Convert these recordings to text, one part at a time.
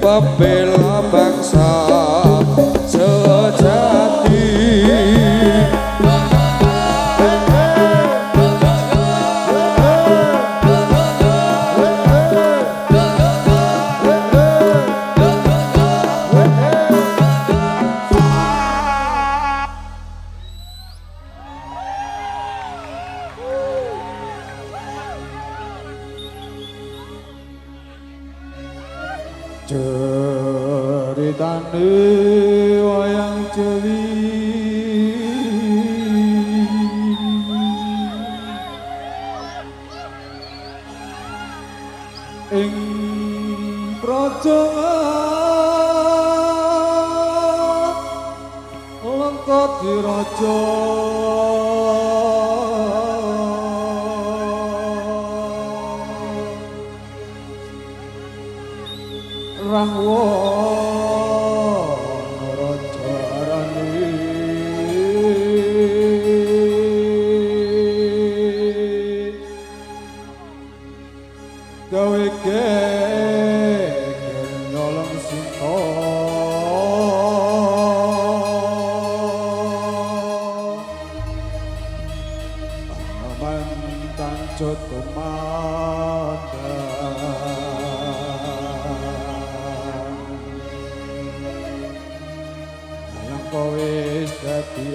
pembela bangsa sejati. Ceritane wayang Jawi ing praja Lengkadiraja Rahwana Raja Arane gawe geger nyolong sinta mantan tumandang yang kowe wis dadi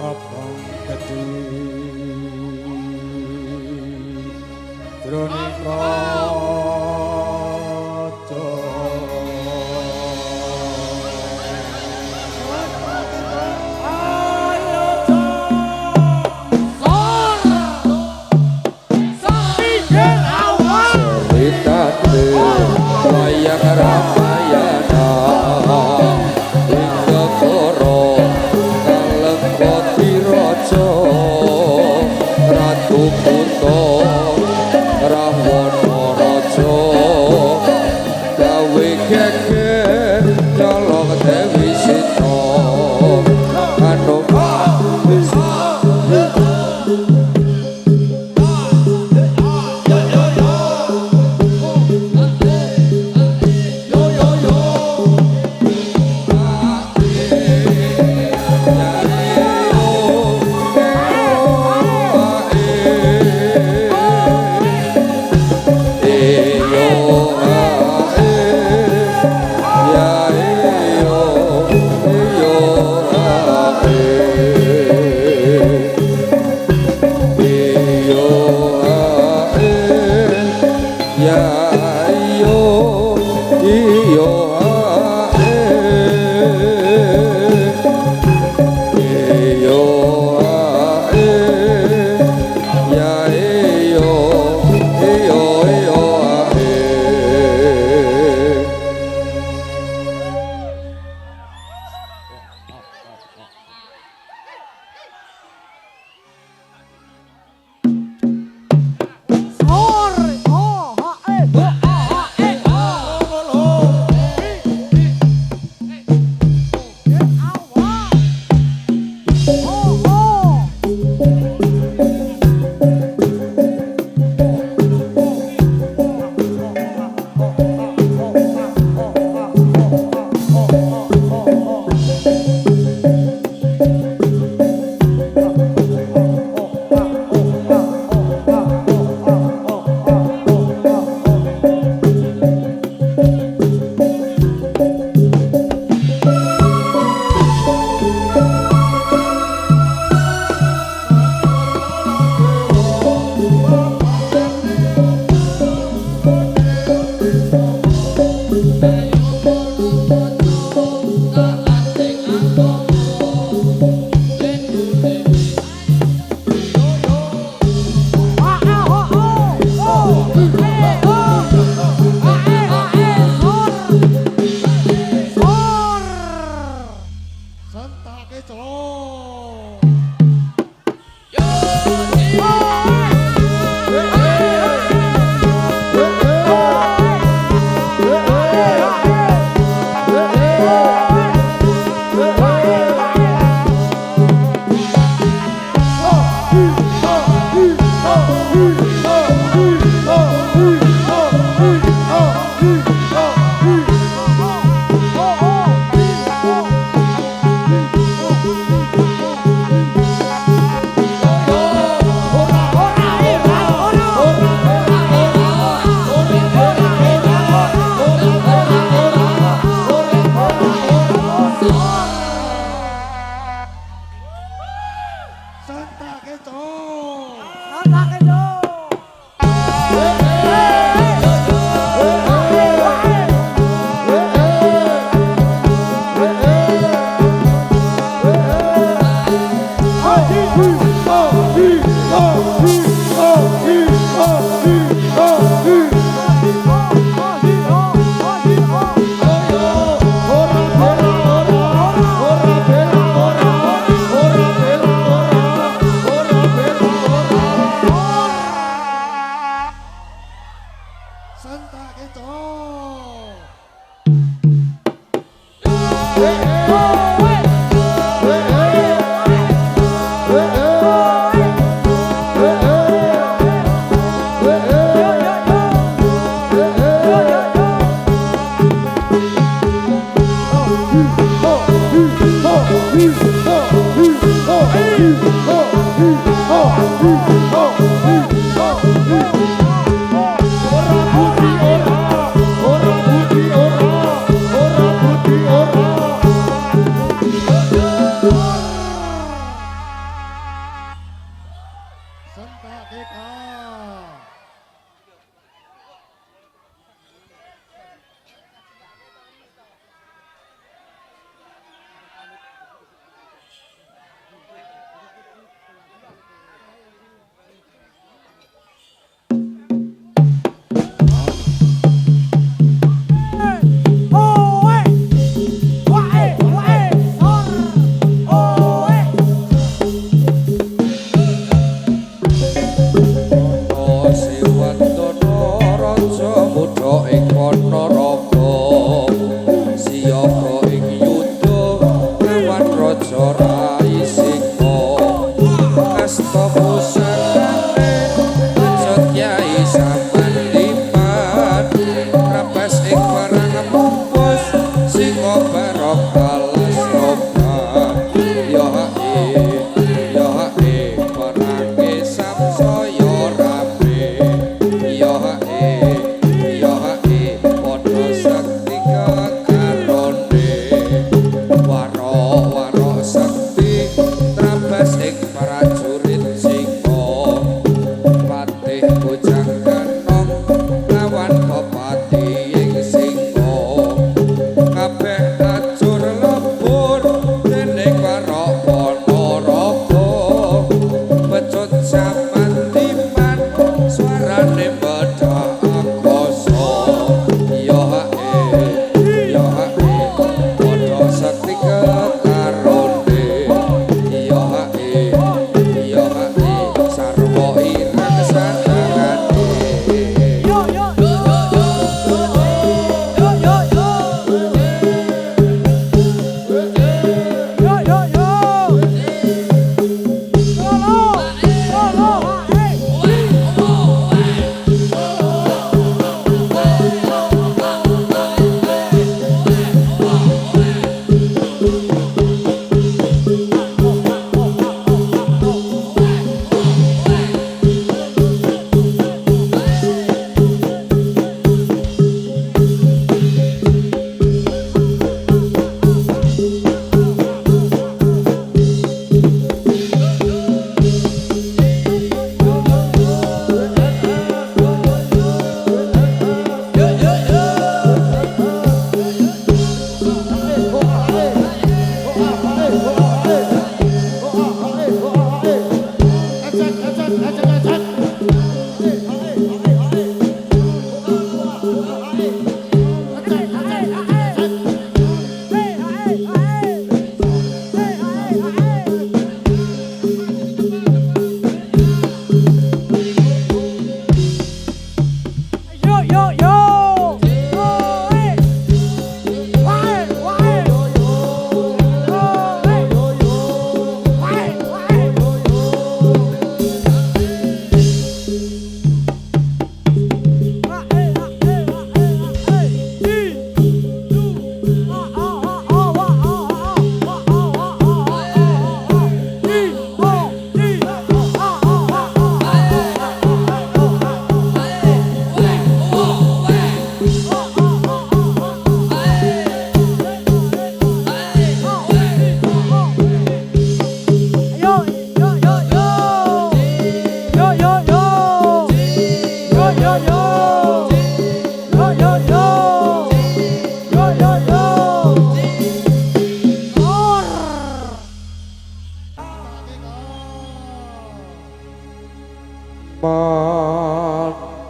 abang gede jroning wayang Ramayana ing negara Kalengkoti raja Ratu Kunto Rahwana raja gawe geger nyolong Dewi Sita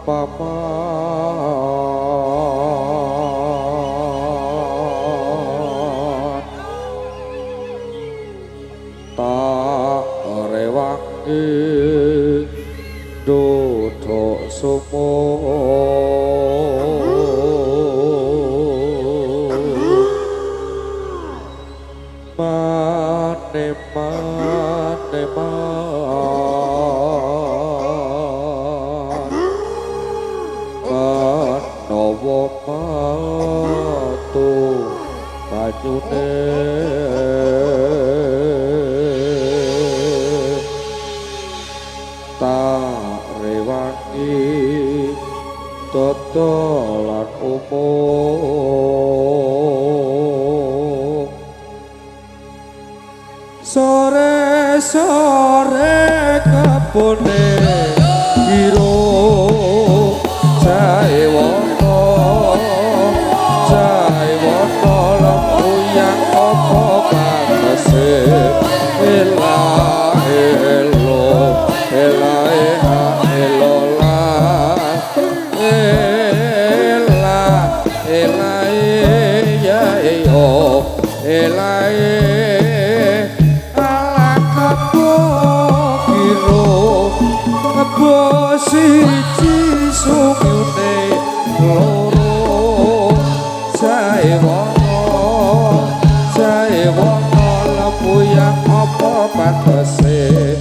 paman tak rewangi duduk sumur mane manowo matu banyune tak rewangi dodolan umum sore-sore kebune iro jae wono lemuyang apa pantese ela ya yo ala kapo kiro kapo siji sumune loro jae wono lemuyang apa pantese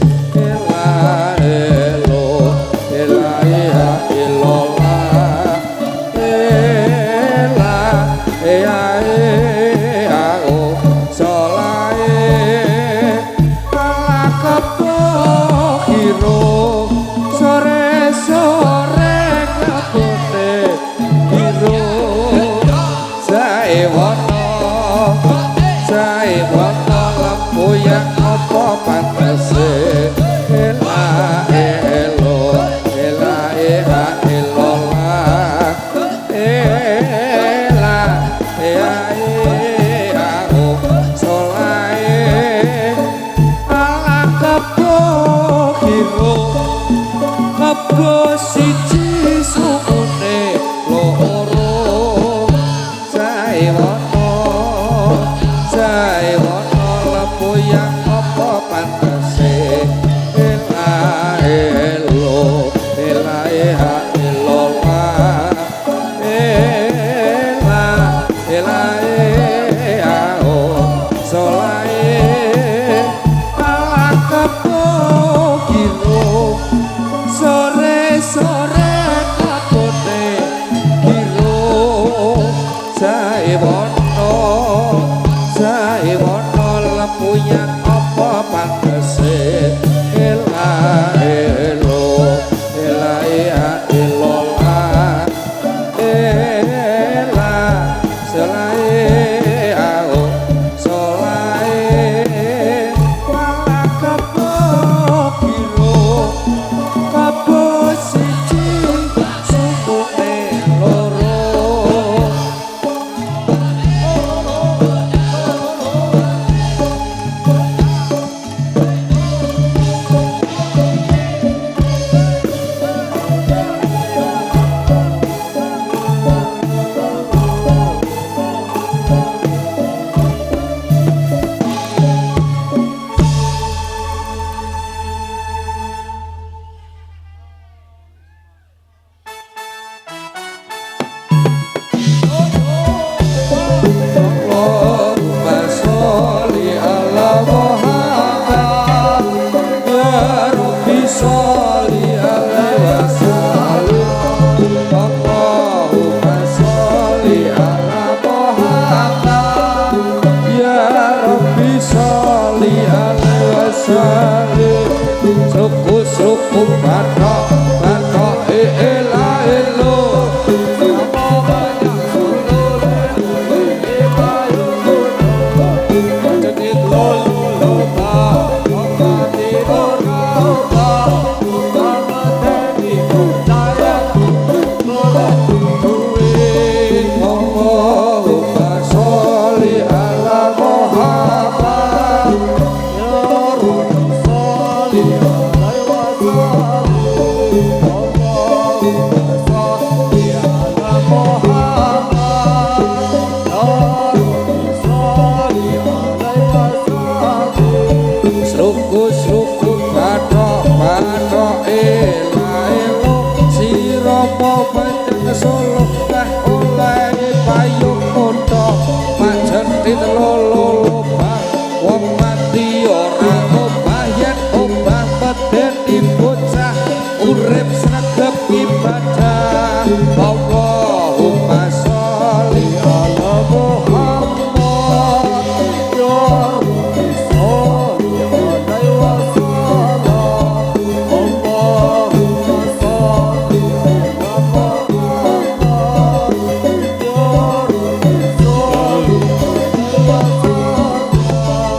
Hallelujah.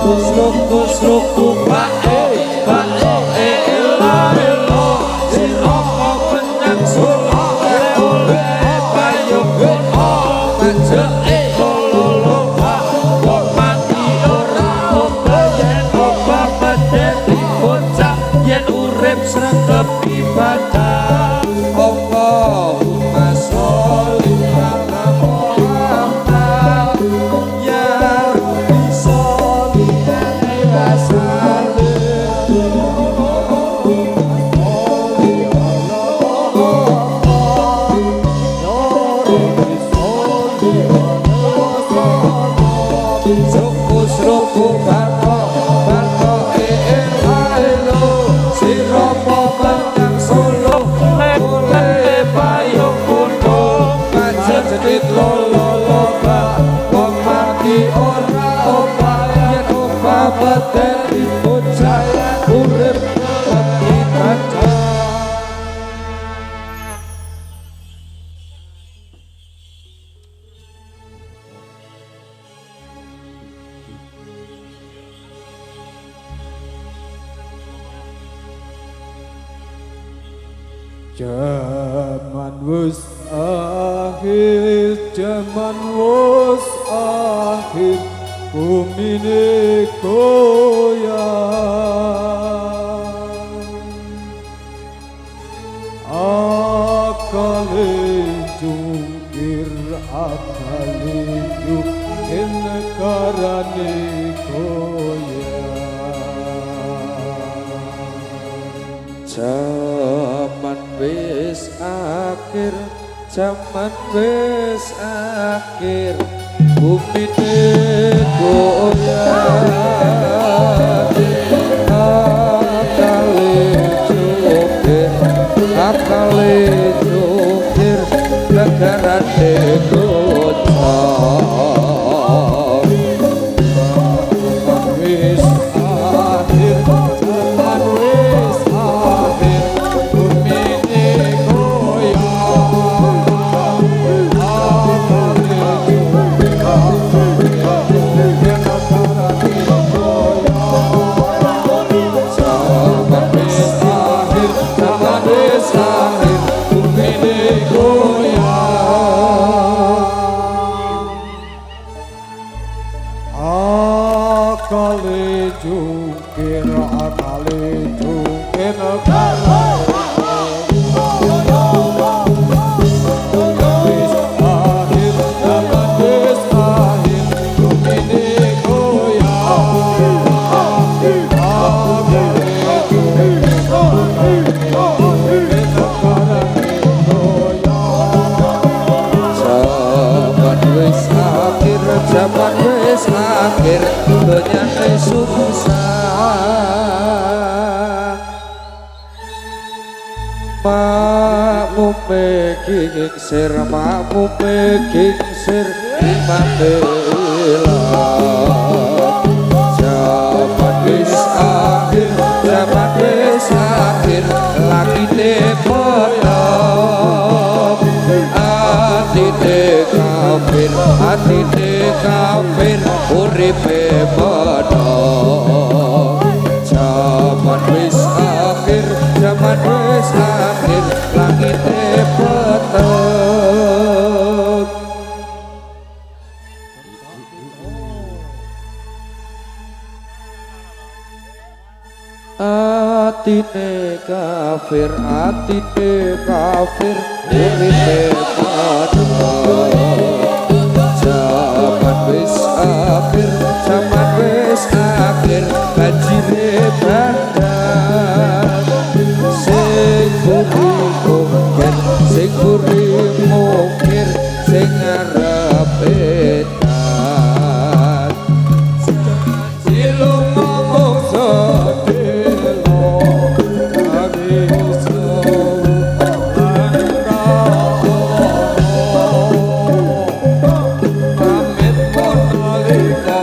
Sruku sruku bae bae elo elo sing apa penyang solo oleh payung kono majeke lolo wong mati ora yen apa medeni bocah yen urip sregep ibadah Allahumma sholli ala Muhammad ya Rabbi sholli alaihi wasallam suku bako bako elo siropo bangkang solo oleh payung kuno majerit lolo loba wong mati ora opa yen opa bedeni bocah urip mati kaca Zaman wis akhir, zaman wis akhir, bumi ini goyang. Akale jungkir, akale jungkir, negarane goyang. Zaman wis akhir, zaman wis akhir, bumi goyang. Akale jungkir, negarane goyang. Wis akhir, zaman wis akhir, bumi ini goyang. Zaman wis akhir, zaman wis akhir, bumi ini goyang. Akale jungkir, akale jungkir, negarane wis akhir, zaman wis akhir, bumi ini goyang. Akale jungkir, negarane goyang. Zaman wis akhir, zaman wis akhir, dunyane susah. Makmume kingsir, makmume kingsir, imambelah. Zaman wis akhir, zaman wis akhir, lakine potong. Atine kafir, atine kafir, uripe bodong. Zaman wis akhir, zaman wis akhir, langite peteng. Atine kafir, atine kafir, uripe padha. Zaman wis akhir, zaman wis akhir, banjire bandang. Sing buri mungkir, sing buri mungkir, sing arep edan. Silung ngomong sedelo, habis lan pamit pon nalika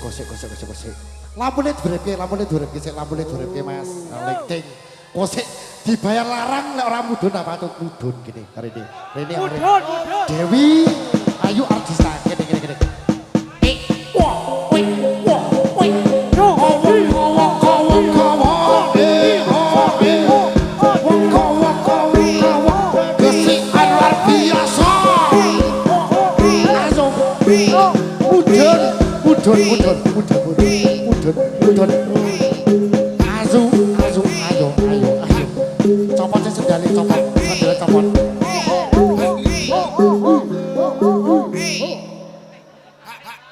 Kosek. Lampune duripke sik, Mas. Lighting. Kosek dibayar larang nek ora mudhun apa tuh mudhun gini. Rene. Dewi, ayo artista gini. Mudun. Ayo. Copot sendali, copot.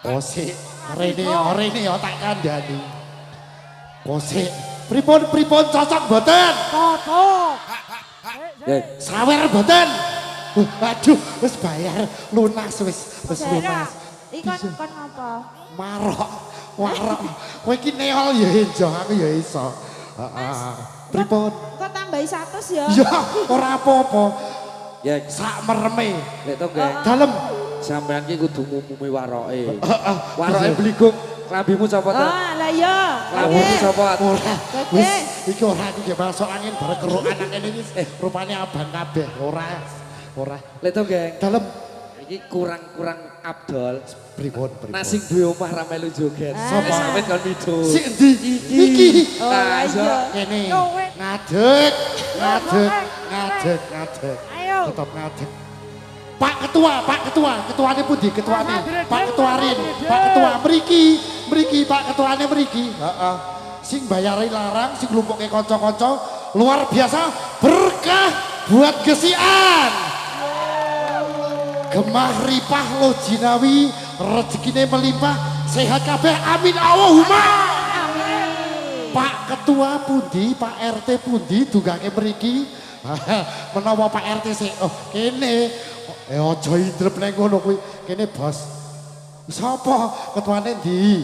Kosek, rene ya tak kandhani. Kosek, pripun cocok mboten? Cocok. Sawer mboten? Aduh, wis bayar lunas wis lunas. Ikon ngapa? Marok. Kowe iki neol ya enjo, aku ya iso. Heeh. Pripun? Kok tambahi 100 ya? Ya, ora apa-apa. Ya Sak mereme. nek to nggih. Dalem. Sampeyan ki kudu ngumumi waroke. Waroke bliguk, klambimu copot to. Oh, lah iya. Klambimu copot. Ora. Wis iki ora iki masuk angin bareng karo anak ini wis rupane abang kabeh. Ora. Lek to nggih. Dalem. Iki kurang Abdol. Pripun? Nasi duwe omah ra melu joget. Sapa? Sampeyan kon mido. Si endi? Iki. Oh, iya. Kene. Ngadeg. Ayo. Tetep ngadeg. Pak Ketua, ketuane pundi ketuane? Pak Ketua Rin, Pak Ketua mriki, Pak Ketuane mriki. Heeh. Sing bayari larang, sing lumpuke kanca-kanca luar biasa berkah buat gesian. Gemah ripah lo jinawi, rezekine melimpah, sehat kabeh amin Allahumma. Pak Ketua pundi, Pak RT pundi dugake mriki. Menawa Pak RT sik, oh kene. Aja indrep ning ngono kuwi. Kene bos. Sapa ketuane ndi?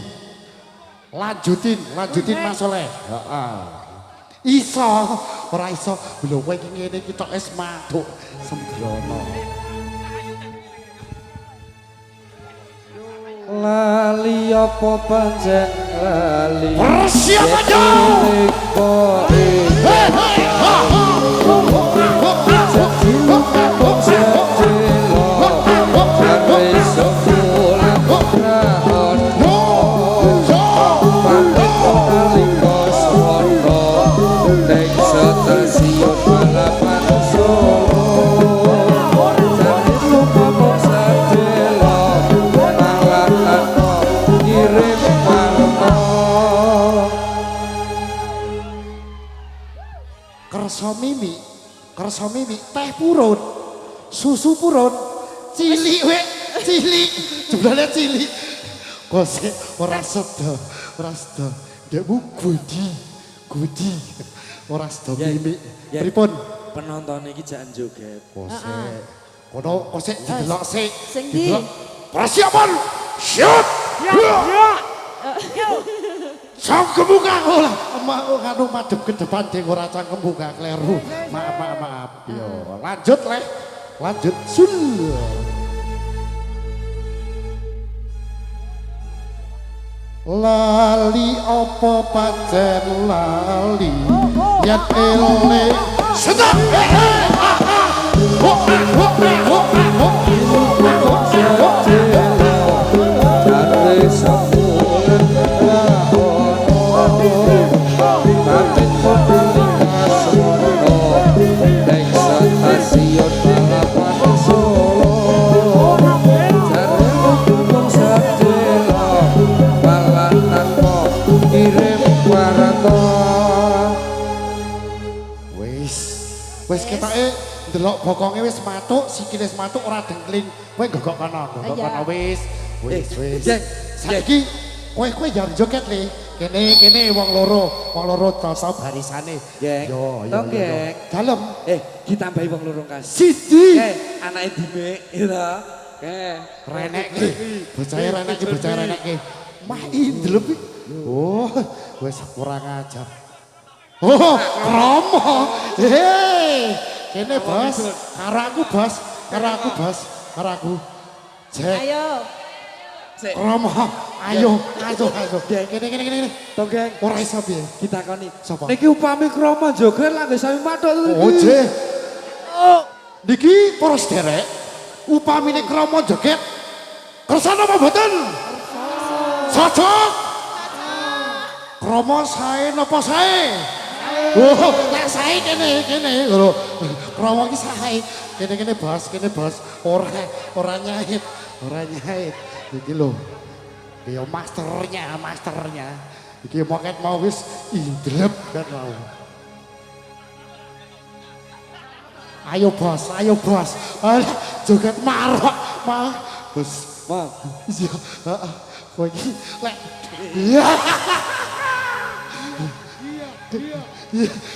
Lanjutin Mas Soleh. Heeh. Iso, ora iso. Lho kowe iki ngene iki tok wis maduk sembrono. Lali apa pancen lali. Persiapan yo. Kersa mimi, teh purun, susu purun, cilik jumlahnya cilik. Kosek ora sedo, dekmu gudi, ora sedo mimi. Pripun? Penonton iki jangan joget. Kosek didelok sik. Sing ndi? Persiapan, siap. Sang kebuka olah, kanu madep ke depan ding ora sang kebuka kleru. Maaf. Yo, lanjut sul. Lali apa pancen lali, yen ele sedap. Wis ketoke ndelok bokonge wis matuk, sikile wis matuk ora dengkling. Kowe gogok kono wis. Saiki kowe jan joget le. Kene wong loro tata barisane. Yo. Dalem. Ditambahi wong loro kas. Siji. Anake Dimek, ya. Renek ki. Bocahe renek ki. Mah indrep. Oh, wis kurang ajar. Oh, kromo. Kene bos, karo aku. Jek. Ayo. Sik. Romo, ayo, kene. Tonggeng. Ora iso piye? Kita koni. Sapa? Niki upami krama joget langge sami mathuk to. Oh, je. Oh, niki para sederek, upamine krama joget. Kersa napa mboten? Cocok. Krama sae napa sae? Oh, nek sae kene lho. Krama iki sae. Kene bos. Ora nyait. Iki lho. Ya masternya. Iki moket mau wis indrep kan mau. Ayo bos. Alah, joget marok, mah. Bos, Mang. iya, heeh. Kowe iki lek iya.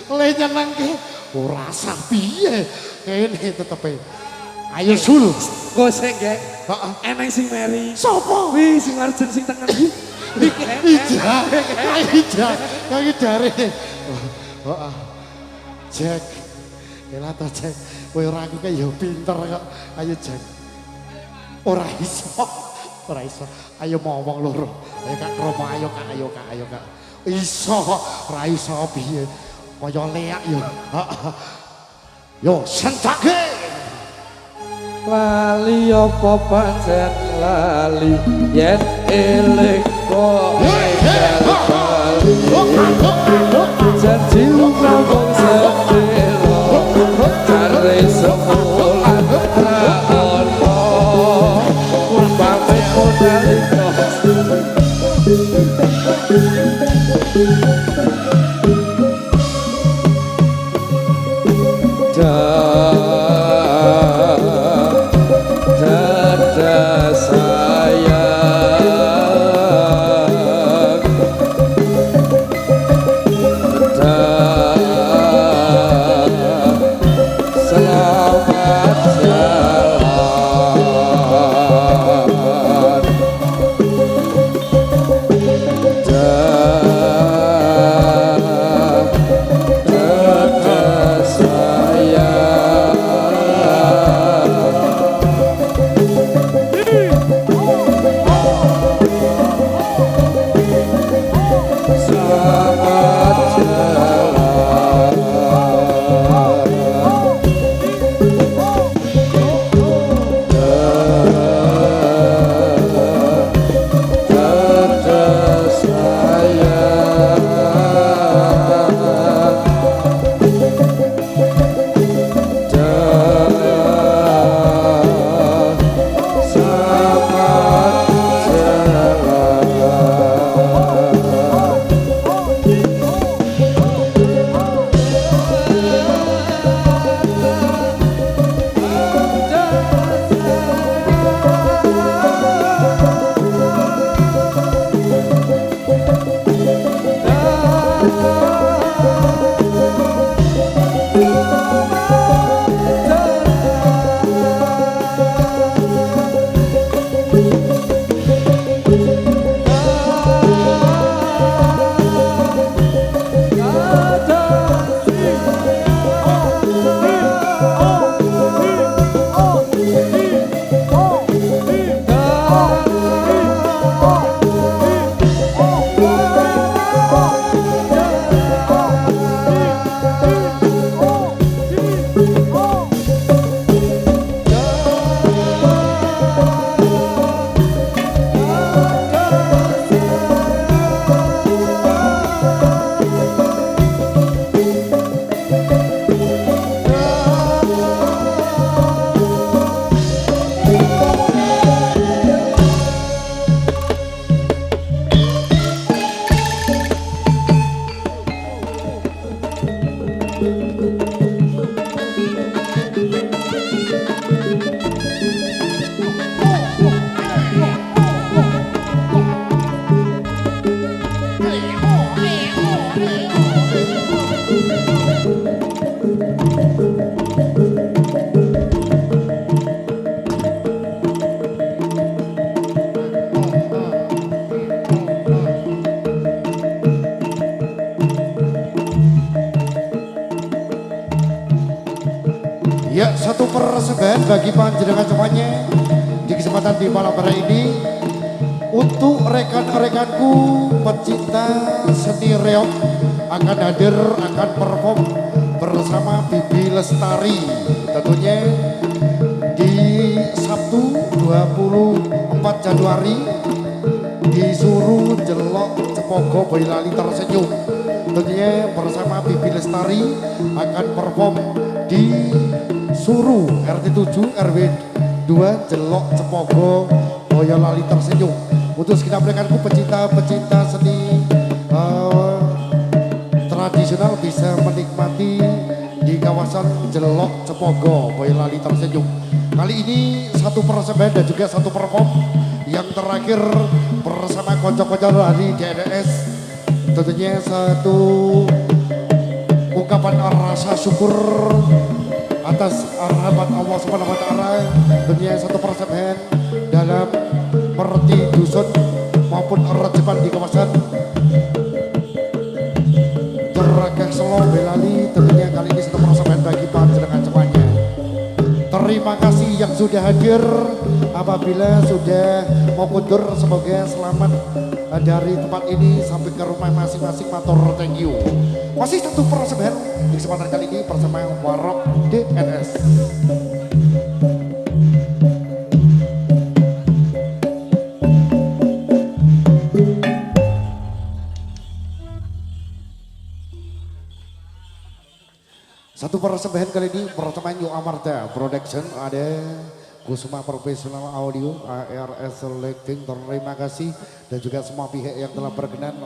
Le nyenengke ora sah piye. Kene tetepe. Ayo sul. Goseng, Gek. Heeh. Eneng sing meri. Sopo? Wih, sing arjen sing tengen iki. Ija, kaki dari. Heeh. Jack. Elah ta Jack. Kowe ora aku kayak ya pinter kok. Ayo Jack. Ora iso. Ayo ngomong loro. Ayo Kak Kromo, ayo Kak. Iso, ora iso piye. Kaya leak yo. Heeh. Yo sentake. Lali apa pancen lali yen eling kok bali janji ngomong sedelo cari semulan ono umpame modalika Dada sayang selamat jalan Dada sayang selamat jalan Dada sayang selamat jalan Ya, satu persembahan bagi panjenengan semuanya di kesempatan di malam hari ini. Untuk rekan-rekanku pecinta seni reog akan hadir, akan perform bersama Bibi Lestari. Tentunya di Sabtu 24 Januari di Suru Jelok Cepogo Boyolali tersenyum. Tentunya bersama Bibi Lestari akan perform di Suru RT 7 RW 2 Jelok Cepogo Boyolali tersenyum. Untuk segenap rekanku pecinta seni tradisional bisa menikmati di kawasan Jelok Cepogo Boyolali tersenyum. Kali ini satu persembahan dan juga satu perform yang terakhir bersama konco-konco dari DNS. Tentunya satu ungkapan rasa syukur atas rahmat Allah Subhanahu wa taala. Tentunya satu persembahan dalam merti dusun maupun rejepan di kawasan Jeragah Selo Boyolali. Tentunya kali ini satu persembahan bagi panjenengan semuanya. Terima kasih yang sudah hadir. Apabila sudah mau mundur, semoga selamat dari tempat ini sampai ke rumah masing-masing. Matur thank you. Masih satu persembahan di kesempatan kali ini bersama Warok DNS. Satu persembahan kali ini bersama New Amarta Production, ada Kusuma Profesional Audio, ARS Selecting, terima kasih. Dan juga semua pihak yang telah berkenan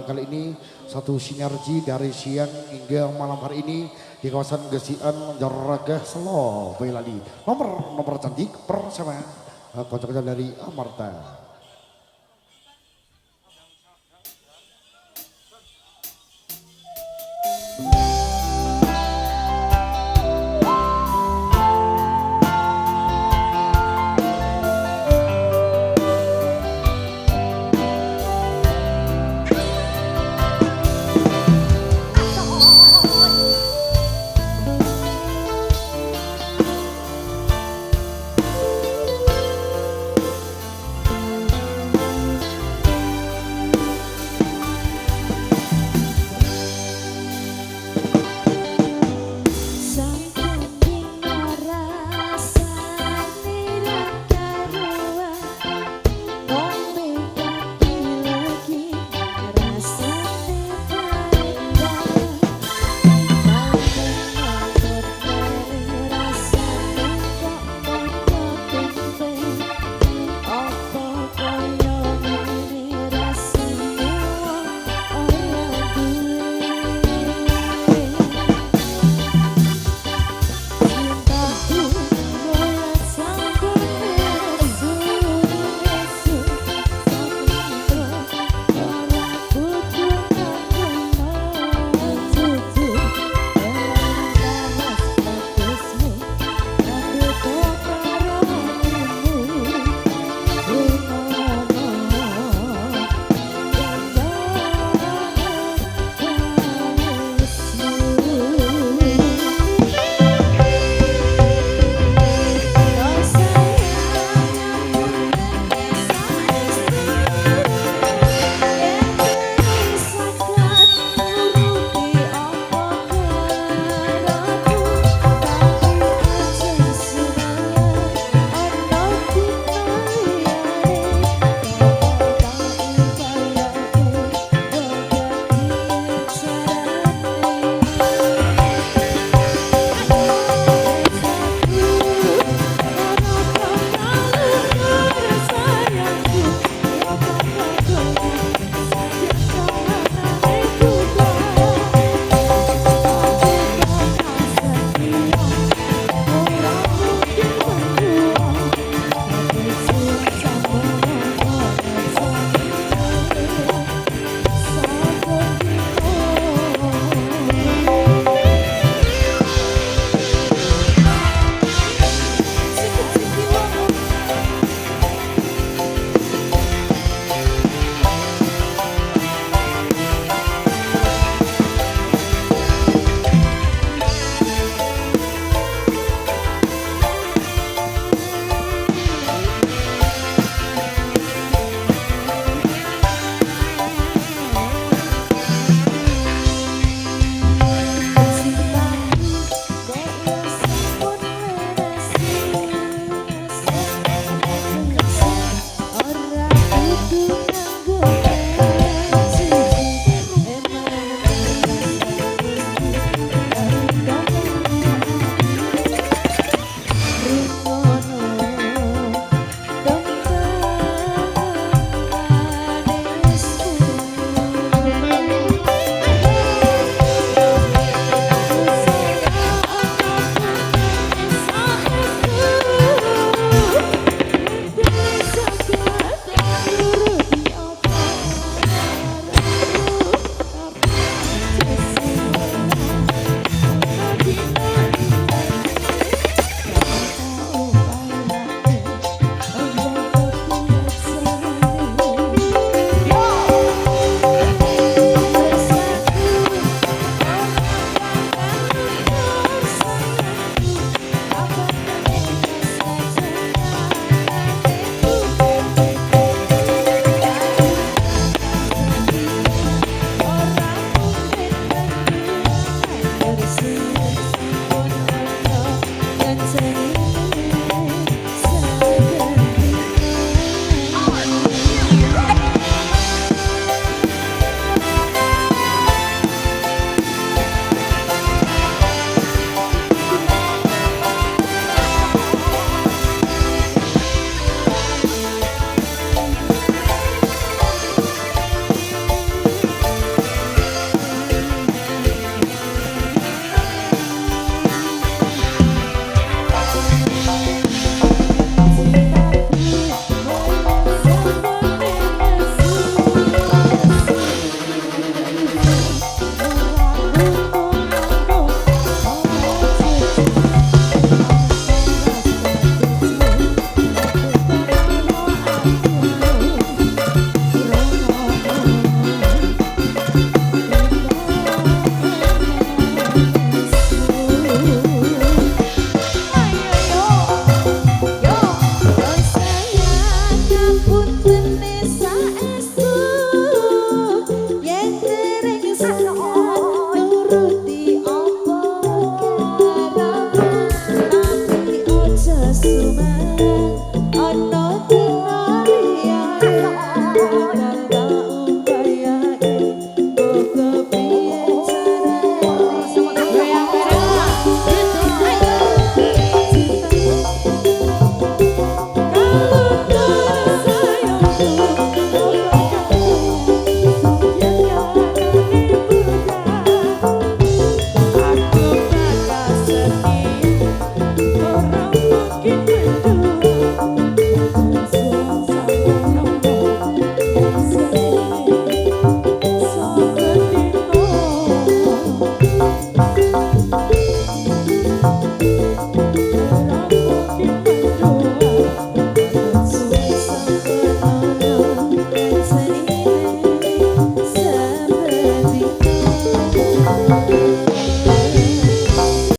kali ini satu sinergi dari siang hingga malam hari ini di kawasan Gesian Jeragah Selo Boyolali. Nomor cantik bersama kocok-kocok dari Amarta.